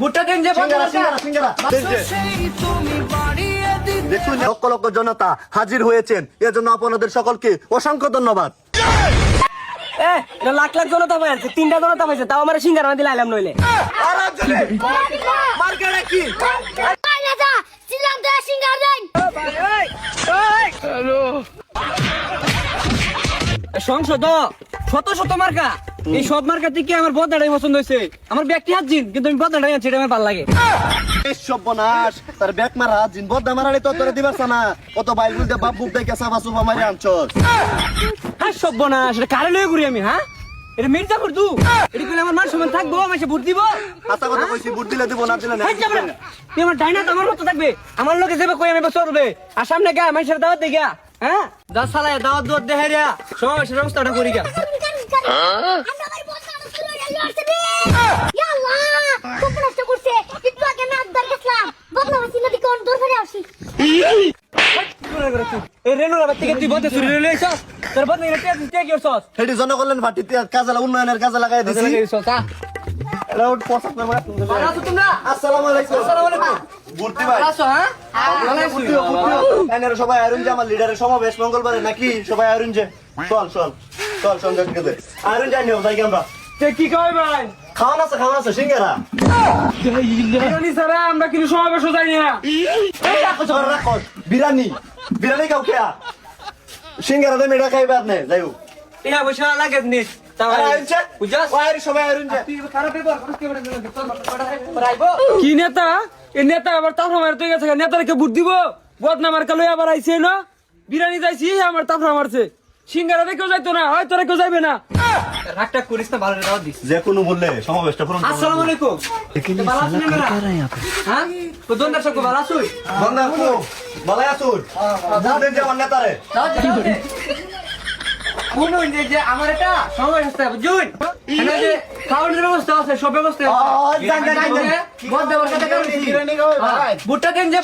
ভুট্টা দেন যে দেখুন লক্ষ লক্ষ জনতা হাজির হয়েছেন, এজন্য আপনাদের সকলকে অসংখ্য ধন্যবাদ। লাখ লাখ জনতা পাইছে, 3টা জনতা পাইছে, তাও আমার সিঙ্গারা দিলে আইলাম নইলে সংসদ শত শত মার্কা, এই সব মার্কা থেকে আমার বদনাটাই পছন্দ হয়েছে। আমার ব্যক্তি হাত জিন, কিন্তু আমি বদনাটাই আনছি, এটা আমার ভালো লাগে। সর্বনাশ, তার ব্যাক মারা জিন বদ্দা মারালে তো তোরে দিবার না, কত বাইল বুলতে বাপ বুক দেই কাঁচা বাসু মারি আনছস। হ্যাঁ সর্বনাশ, এটা কারে লয়ে ঘুরি আমি? হ্যাঁ এটা মির্জা করতু, এটা কইলে আমার মান সম্মান থাকবো? আমাকে ভোট দিব? হাতা কথা কইছি, ভোট দিলে দিব, না দিলে না। তুই আমার ডাইনা তো আমার মতো থাকবে, আমার লোকে যাবে কই আমি বছর হবে। আর সামনে গা মানুষের দাওয়াত দে গা, হ্যাঁ যা সালায় দাওয়াত দুয়াত দে হেরিয়া সমাবেশের ব্যবস্থাটা করি গা। এই রেনুর আবার থেকে তুই বলতে শুরু হয়ে গেছিস, তোর বদলে কে কি করছস? হেডি জনকল্যাণ পার্টিতে কাজে উন্নয়নের কাজে লাগাই দিছি। হ্যালো পোশাক নাম্বার ভালো আছো তোমরা? আসসালামু আলাইকুম। আসসালামু আলাইকুম। ভর্তি ভাই ভালো আছো? হ্যাঁ ভালো আছি। এনারা সবাই আয়রন যে আমার লিডারের সমাবেশ মঙ্গলবারে নাকি, সবাই আয়রন যে চল চল চল সন্ধ্যা থেকে আয়রন যাই নিও যাই আমরা। তে কি কই ভাই? খাওয়ান আছে সিঙ্গারা। বিরিয়ানি ছাড়া আমরা কিন্তু সমাবেশ যাই না। এই রাখো চল রাখো, বিরিয়ানি বিরিয়ানি কাউ খেয়া সিঙ্গারা দে মেডা খাইবে আপনি যাইও। ইয়া বসা লাগে নি আরে আইছে বুঝাস? ওয়াইর সবাই আয়রন যে কি নেতা? এই নেতা আবার তাফরা মার তুই গেছে, নেতাকে ভোট দিব? বদনামার কালো আবার আইছে না, বিরিয়ানি যাইছি আমার তাফরা মারছে, সিঙ্গারা কেউ যাইতো না, হয় তোরা কেউ যাইবে না। রাগটা করিস না, ভালো দাওয়াত দিস। যে কোনো বললে সমাবেশটা পূরণ করব। আসসালামু আলাইকুম। ভালো আছেন আপনারা? হ্যাঁ তো দোনটা সব ভালো আছুই? বন্ধা কো ভালো আছুন? যাবেন যে আমার নেতারে কোন যে যে আমার এটা সময় হচ্ছে বুঝুন, এখানে যে খাওয়ানোর ব্যবস্থা আছে, সব ব্যবস্থা আছে। বদ দেওয়ার কথা কইছি, বিরিয়ানি খাওয়াই ভাই, ভুট্টা দেন যে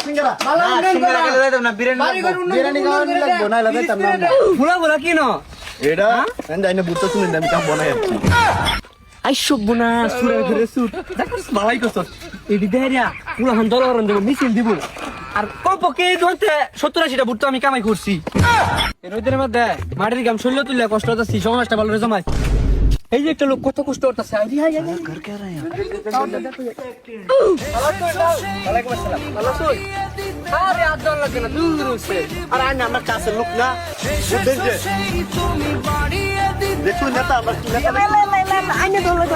সিঙ্গারা ভালো উন্নয়ন করা, না বিরিয়ানি খাওয়া দিলে বনাই লাগাইতাম না। ফুলা ফুলা কি না এটা এন্ড বুঝতে শুনেন আমি কাম বনাই আছি। আই সবনা সুরের ঘরে সুর দেখছ ভালাই করছস, এডি দেরিয়া পুরা হন দলরন দেব, মিছিল দিব। আর কমপক্ষে ধরতে 70-80টা ভুট্টা আমি কামাই করছি এর ওইদের মধ্যে। মাটির গাম শৈল তুললে কষ্ট হচ্ছে, সমাজটা ভালো জমাই। এই যে একটা লোক কত কষ্ট করতেছে, আই হাই হাই ঘর কে রে ওয়ালাইকুম আসসালাম। ভালো আছো? আরে আদর লাগে না, দূর হইছে। আর আইন আমরা কাছের লোক না, বুঝছেন যে দেখুন নেতা আমার কি নেতা আইনে দৌলত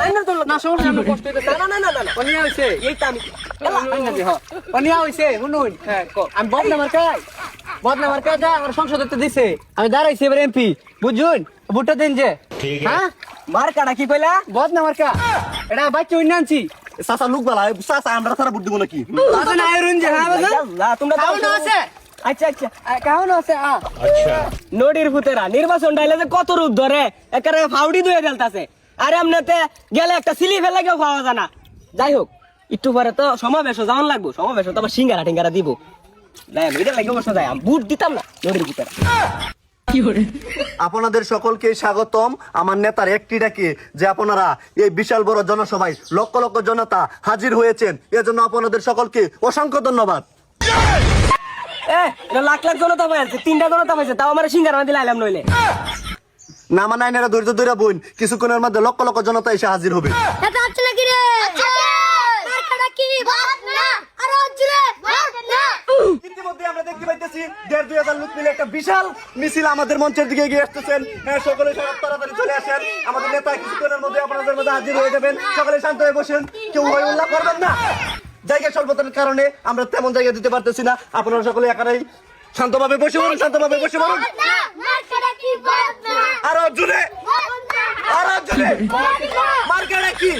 আইনে দৌলত না, সমস্যা না, কষ্ট হইছে। না না না না অনিয়া হইছে, এইটা আমি আইনা দি হ অনিয়া হইছে। শুনুন, হ্যাঁ আমি বদনামার কাজ যা আমার সংসদে দিছে, আমি দাঁড়াইছি এবার এমপি, বুঝুন ভোটটা দিন যে। হ্যাঁ মার্কাটা কি কইলা? বদনামার কা এটা বাচ্চা উইনা আনছি। চাচা লোক বালা চাচা আমরা সারা বুদ্ধি বলে কি তাতে না আইরুন যে। হ্যাঁ বাবা তোমরা কাউনো আছে? আচ্ছা আচ্ছা কাউনো আছে? আচ্ছা নডির ফুতেরা নির্বাচন ডাইলে যে কত রূপ ধরে, একেবারে ফাউডি দুয়ে দেলতাছে। আরে আমনেতে গেলে একটা সিলি ফেলে কেউ পাওয়া যায় না। যাই হোক একটু পরে তো সমাবেশ যাওয়ান লাগবো, সমাবেশ তো আবার সিঙ্গারা টিঙ্গারা দিব। এটা লাগে বসে যায়, বুট দিতাম না নডির ফুতেরা। আপনাদের সকলকে স্বাগতম আমার নেতার একটি ডাকে, যে আপনারা এই বিশাল বড় জনসভায় লক্ষ লক্ষ জনতা হাজির হয়েছেন, এজন্য আপনাদের সকলকে অসংখ্য ধন্যবাদ। লাখ লাখ জনতা পাইছে, 3টা জনতা পাইছে, তাও আমার সিঙ্গারা দিলে আইলাম নইলে না মানে আইনারা ধৈর্য ধরে বইন, কিছুক্ষণের মধ্যে লক্ষ লক্ষ জনতা এসে হাজির হবে। ইতিমধ্যে আমরা দেখতে পাইতেছি 1,5-2,000 লোক মিলে একটা বিশাল মিছিল আমাদের মঞ্চের দিকে এগিয়ে আসতেছেন। হ্যাঁ সকলে সব তাড়াতাড়ি চলে আসেন, আমাদের নেতা কিছুক্ষণের মধ্যে আপনাদের মধ্যে হাজির হয়ে যাবেন। সকলে শান্ত হয়ে বসেন, কেউ হই উল্লাহ করবেন না। জায়গা স্বল্পতার কারণে আমরা তেমন জায়গা দিতে পারতেছি না, আপনারা সকলে একারাই শান্তভাবে বসে পড়ুন, শান্তভাবে বসে পড়ুন। আরো জোরে মার্কেটে কি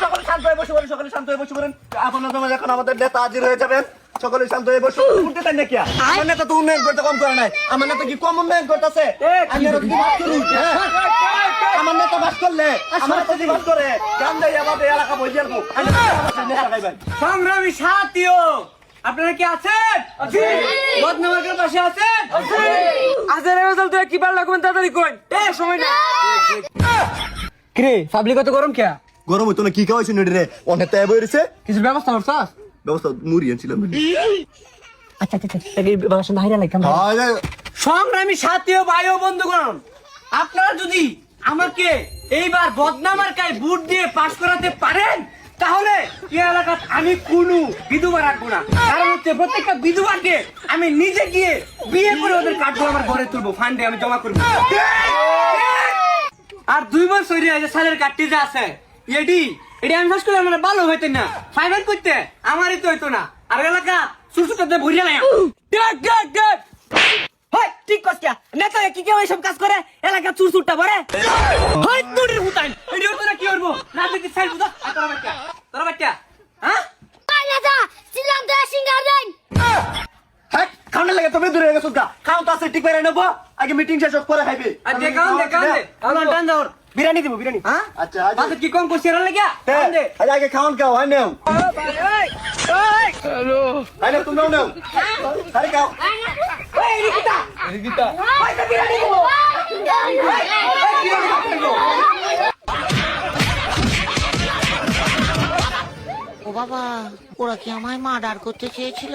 সকলে শান্ত হয়ে বসে পড়ুন, সকলে শান্ত হয়ে বসে পড়ুন। আপনারা এখন আমাদের নেতা হাজির হয়ে যাবেন, সকলে শান্ত হয়ে বসুন। উঠতে চান নাকি? আমার নেতা তো উন্নয়ন করতে কম করে নাই, আমার নেতা কি কম উন্নয়ন করতেছে? আমার নেতা বাস করলে আমার নেতা কি বাস করে গান দেয় আমাদের এলাকা বই যাবো। সংগ্রামী সাথীও আপনারা কি আছেন? বদনামার পাশে আছেন? আজের রেজাল তো কি পারলা কোন তাড়াতাড়ি কই, সময় না। কিরে পাবলিক কত গরম কে? গরম হইতো না কি খাওয়াইছি নডি রে অনেক তাই বইছে কিছু ব্যবস্থা করছস? ব্যবস্থা মুড়ি আনছিলাম আচ্ছা আচ্ছা আচ্ছা এই ব্যবস্থা না হাইরা লাইকাম হ্যাঁ সংগ্রামী সাথী ও ভাই ও বন্ধুগণ, আপনারা যদি আমাকে এইবার বদনামার কায় ভোট দিয়ে পাস করাতে পারেন তাহলে এই এলাকাত আমি কোনো বিধবা রাখবো না। কারণ হচ্ছে প্রত্যেকটা বিধবাকে আমি নিজে গিয়ে বিয়ে করে ওদের কাঠগুলো আমার ঘরে তুলবো, ফান্ডে আমি জমা করবো। আর 2 মাস হয়ে যে সালের কাটতে যা আছে এডি আমি ফাঁস করলে আমার ভালো হইতো না, ফাইবার করতে আমারই তো হইতো না। আর এলাকা সুরসুটাতে ভরিয়া নাই ঠিক কষ্ট নেতা কি কেউ এইসব কাজ করে এলাকা চুরচুরটা ভরে হয় তোদের হুতাই এই তোরা কি করবো রাজনীতি সাইড বুঝা তোরা বাচ্চা হ্যাঁ নেতা সিলাম দে সিঙ্গার দেন হ্যাঁ খাওয়ার লাগে তুমি দূরে গেছো গা খাও তো আছে ঠিক করে নেবো আগে মিটিং শেষ হোক পরে খাইবে আর দেখাও আমার টান দাও বিরিয়ানি দিব বিরিয়ানি হ্যাঁ আচ্ছা বাদ কি কম করছিস এর লাগা দে আগে খাওয়ান খাও হয় নাও হ্যালো তুমি নাও নাও আরে খাও এই রিকিতা ভাই বিরিয়ানি দিব ও বাবা, ওরা কি আমায় মার্ডার করতে চেয়েছিল?